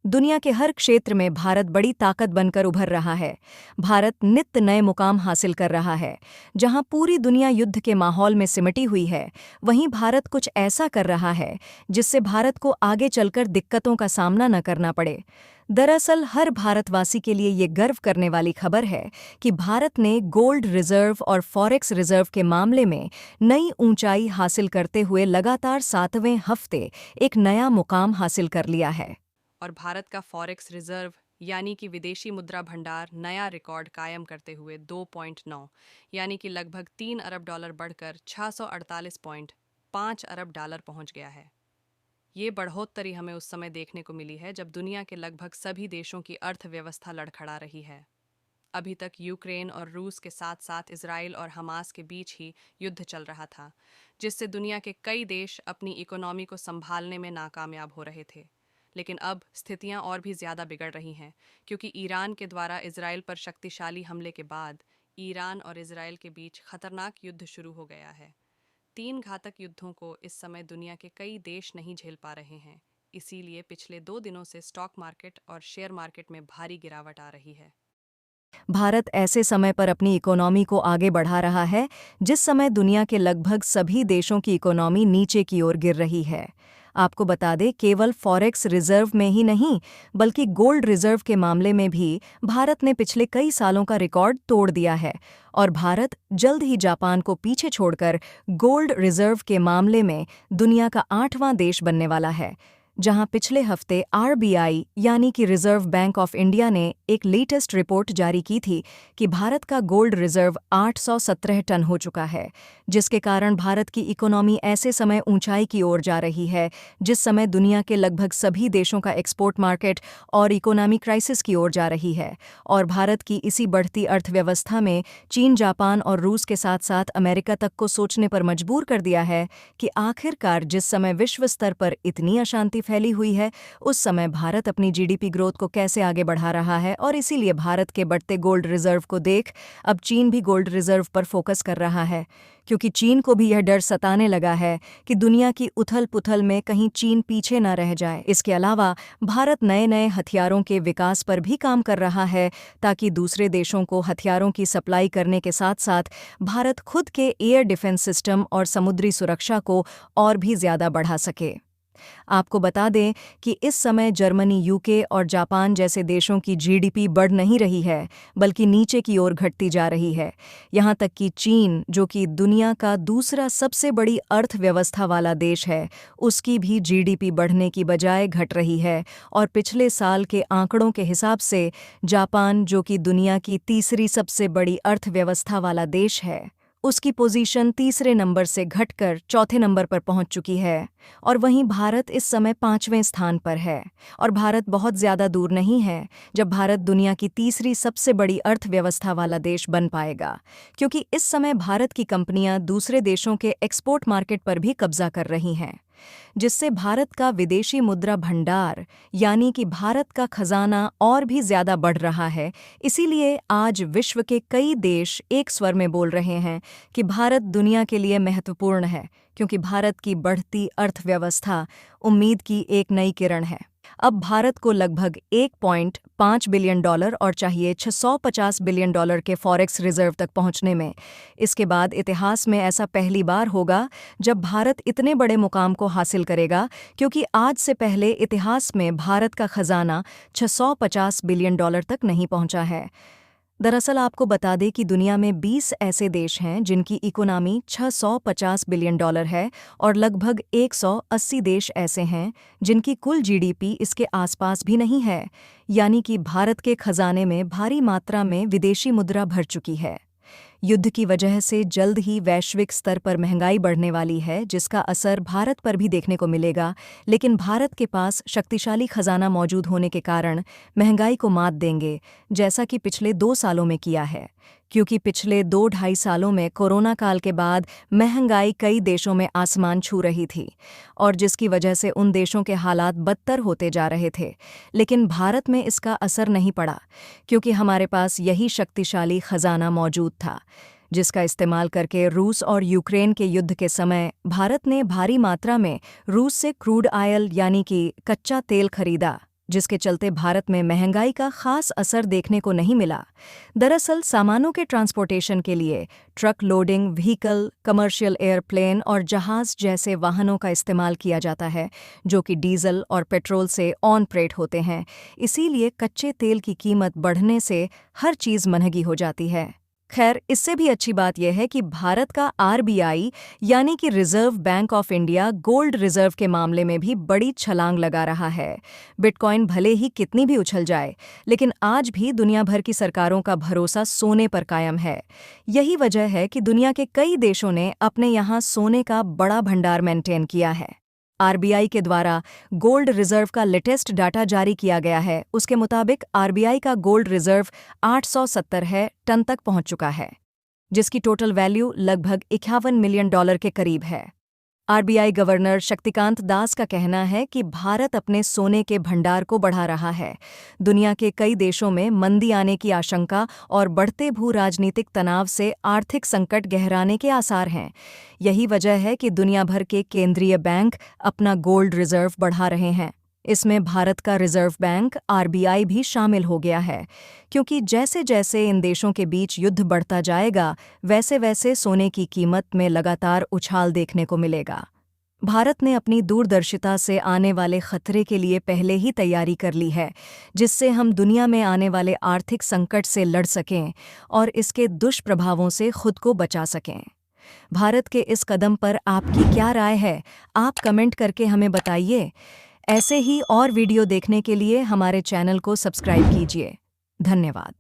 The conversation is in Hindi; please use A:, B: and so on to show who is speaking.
A: दुनिया के हर क्षेत्र में भारत बड़ी ताकत बनकर उभर रहा है। भारत नित्य नए मुकाम हासिल कर रहा है। जहां पूरी दुनिया युद्ध के माहौल में सिमटी हुई है, वहीं भारत कुछ ऐसा कर रहा है जिससे भारत को आगे चलकर दिक्कतों का सामना न करना पड़े। दरअसल हर भारतवासी के लिए ये गर्व करने वाली खबर है कि भारत ने गोल्ड रिजर्व और फॉरेक्स रिजर्व के मामले में नई ऊंचाई हासिल करते हुए लगातार 7वें हफ्ते एक नया मुकाम हासिल कर लिया है।
B: और भारत का फॉरेक्स रिजर्व यानी कि विदेशी मुद्रा भंडार नया रिकॉर्ड कायम करते हुए 2.9 यानी कि लगभग $3 अरब बढ़कर 648.5 अरब डॉलर पहुंच गया है। ये बढ़ोतरी हमें उस समय देखने को मिली है जब दुनिया के लगभग सभी देशों की अर्थव्यवस्था लड़खड़ा रही है। अभी तक यूक्रेन और रूस के साथ साथ इजराइल और हमास के बीच ही युद्ध चल रहा था, जिससे दुनिया के कई देश अपनी इकोनॉमी को संभालने में नाकामयाब हो रहे थे। लेकिन अब स्थितियां और भी ज़्यादा बिगड़ रही हैं, क्योंकि ईरान के द्वारा इजराइल पर शक्तिशाली हमले के बाद ईरान और इजराइल के बीच खतरनाक युद्ध शुरू हो गया है। 3 घातक युद्धों को इस समय दुनिया के कई देश नहीं झेल पा रहे हैं। इसीलिए पिछले 2 दिनों से स्टॉक मार्केट और शेयर मार्केट में भारी गिरावट आ रही है।
A: भारत ऐसे समय पर अपनी इकोनॉमी को आगे बढ़ा रहा है जिस समय दुनिया के लगभग सभी देशों की इकोनॉमी नीचे की ओर गिर रही है। आपको बता दें, केवल फॉरेक्स रिजर्व में ही नहीं बल्कि गोल्ड रिजर्व के मामले में भी भारत ने पिछले कई सालों का रिकॉर्ड तोड़ दिया है और भारत जल्द ही जापान को पीछे छोड़कर गोल्ड रिजर्व के मामले में दुनिया का 8वां देश बनने वाला है। जहां पिछले हफ्ते आरबीआई यानी कि रिजर्व बैंक ऑफ इंडिया ने एक लेटेस्ट रिपोर्ट जारी की थी कि भारत का गोल्ड रिजर्व 817 टन हो चुका है, जिसके कारण भारत की इकोनॉमी ऐसे समय ऊंचाई की ओर जा रही है जिस समय दुनिया के लगभग सभी देशों का एक्सपोर्ट मार्केट और इकोनॉमी क्राइसिस की ओर जा रही है। और भारत की इसी बढ़ती अर्थव्यवस्था में चीन, जापान और रूस के साथ साथ अमेरिका तक को सोचने पर मजबूर कर दिया है कि आखिरकार जिस समय विश्व स्तर पर इतनी अशांति फैली हुई है, उस समय भारत अपनी जीडीपी ग्रोथ को कैसे आगे बढ़ा रहा है। और इसीलिए भारत के बढ़ते गोल्ड रिजर्व को देख अब चीन भी गोल्ड रिजर्व पर फोकस कर रहा है, क्योंकि चीन को भी यह डर सताने लगा है कि दुनिया की उथल-पुथल में कहीं चीन पीछे न रह जाए। इसके अलावा भारत नए-नए हथियारों के विकास पर भी काम कर रहा है ताकि दूसरे देशों को हथियारों की सप्लाई करने के साथ-साथ भारत खुद के एयर डिफेंस सिस्टम और समुद्री सुरक्षा को और भी ज़्यादा बढ़ा सके। आपको बता दें कि इस समय जर्मनी, यूके और जापान जैसे देशों की जीडीपी बढ़ नहीं रही है, बल्कि नीचे की ओर घटती जा रही है। यहाँ तक कि चीन, जो कि दुनिया का दूसरा सबसे बड़ी अर्थव्यवस्था वाला देश है, उसकी भी जीडीपी बढ़ने की बजाय घट रही है। और पिछले साल के आंकड़ों के हिसाब से जापान, जो कि दुनिया की तीसरी सबसे बड़ी अर्थव्यवस्था वाला देश है, उसकी पोजीशन तीसरे नंबर से घटकर चौथे नंबर पर पहुंच चुकी है। और वहीं भारत इस समय 5वें स्थान पर है। और भारत बहुत ज़्यादा दूर नहीं है जब भारत दुनिया की तीसरी सबसे बड़ी अर्थव्यवस्था वाला देश बन पाएगा, क्योंकि इस समय भारत की कंपनियां दूसरे देशों के एक्सपोर्ट मार्केट पर भी कब्जा कर रही हैं, जिससे भारत का विदेशी मुद्रा भंडार यानी कि भारत का खजाना और भी ज़्यादा बढ़ रहा है। इसीलिए आज विश्व के कई देश एक स्वर में बोल रहे हैं कि भारत दुनिया के लिए महत्वपूर्ण है, क्योंकि भारत की बढ़ती अर्थव्यवस्था उम्मीद की एक नई किरण है। अब भारत को लगभग $1.5 बिलियन और चाहिए $650 बिलियन के फॉरेक्स रिजर्व तक पहुंचने में। इसके बाद इतिहास में ऐसा पहली बार होगा जब भारत इतने बड़े मुकाम को हासिल करेगा, क्योंकि आज से पहले इतिहास में भारत का खजाना $650 बिलियन तक नहीं पहुंचा है। दरअसल आपको बता दें कि दुनिया में 20 ऐसे देश हैं जिनकी इकोनॉमी $650 बिलियन है और लगभग 180 देश ऐसे हैं जिनकी कुल जीडीपी इसके आसपास भी नहीं है। यानी कि भारत के खजाने में भारी मात्रा में विदेशी मुद्रा भर चुकी है। युद्ध की वजह से जल्द ही वैश्विक स्तर पर महंगाई बढ़ने वाली है, जिसका असर भारत पर भी देखने को मिलेगा। लेकिन भारत के पास शक्तिशाली खजाना मौजूद होने के कारण महंगाई को मात देंगे, जैसा कि पिछले 2 सालों में किया है। क्योंकि पिछले 2-2.5 सालों में कोरोना काल के बाद महंगाई कई देशों में आसमान छू रही थी और जिसकी वजह से उन देशों के हालात बदतर होते जा रहे थे। लेकिन भारत में इसका असर नहीं पड़ा, क्योंकि हमारे पास यही शक्तिशाली खजाना मौजूद था, जिसका इस्तेमाल करके रूस और यूक्रेन के युद्ध के समय भारत ने भारी मात्रा में रूस से क्रूड ऑयल यानी कि कच्चा तेल खरीदा, जिसके चलते भारत में महंगाई का खास असर देखने को नहीं मिला। दरअसल सामानों के ट्रांसपोर्टेशन के लिए truck loading vehicle, commercial airplane और जहाज जैसे वाहनों का इस्तेमाल किया जाता है, जो कि डीजल और पेट्रोल से ऑन-प्रेट होते हैं। इसीलिए कच्चे तेल की कीमत बढ़ने से हर चीज़ महंगी हो जाती है। खैर, इससे भी अच्छी बात यह है कि भारत का आरबीआई यानी कि reserve bank of India gold reserve के मामले में भी बड़ी छलांग लगा रहा है। बिटकॉइन भले ही कितनी भी उछल जाए, लेकिन आज भी दुनिया भर की सरकारों का भरोसा सोने पर कायम है। यही वजह है कि दुनिया के कई देशों ने अपने यहाँ सोने का बड़ा भंडार मेंटेन किया है। आरबीआई के द्वारा गोल्ड रिजर्व का लेटेस्ट डाटा जारी किया गया है। उसके मुताबिक आरबीआई का गोल्ड रिजर्व 870 टन तक पहुंच चुका है, जिसकी टोटल वैल्यू लगभग $51 मिलियन के करीब है। आरबीआई गवर्नर शक्तिकांत दास का कहना है कि भारत अपने सोने के भंडार को बढ़ा रहा है। दुनिया के कई देशों में मंदी आने की आशंका और बढ़ते भू राजनीतिक तनाव से आर्थिक संकट गहराने के आसार हैं। यही वजह है कि दुनिया भर के केंद्रीय बैंक अपना गोल्ड रिजर्व बढ़ा रहे हैं। इसमें भारत का रिजर्व बैंक आरबीआई भी शामिल हो गया है, क्योंकि जैसे जैसे इन देशों के बीच युद्ध बढ़ता जाएगा, वैसे वैसे सोने की कीमत में लगातार उछाल देखने को मिलेगा। भारत ने अपनी दूरदर्शिता से आने वाले खतरे के लिए पहले ही तैयारी कर ली है, जिससे हम दुनिया में आने वाले आर्थिक संकट से लड़ सकें और इसके दुष्प्रभावों से खुद को बचा सकें। भारत के इस कदम पर आपकी क्या राय है? आप कमेंट करके हमें बताइए। ऐसे ही और वीडियो देखने के लिए हमारे चैनल को सब्सक्राइब कीजिए। धन्यवाद।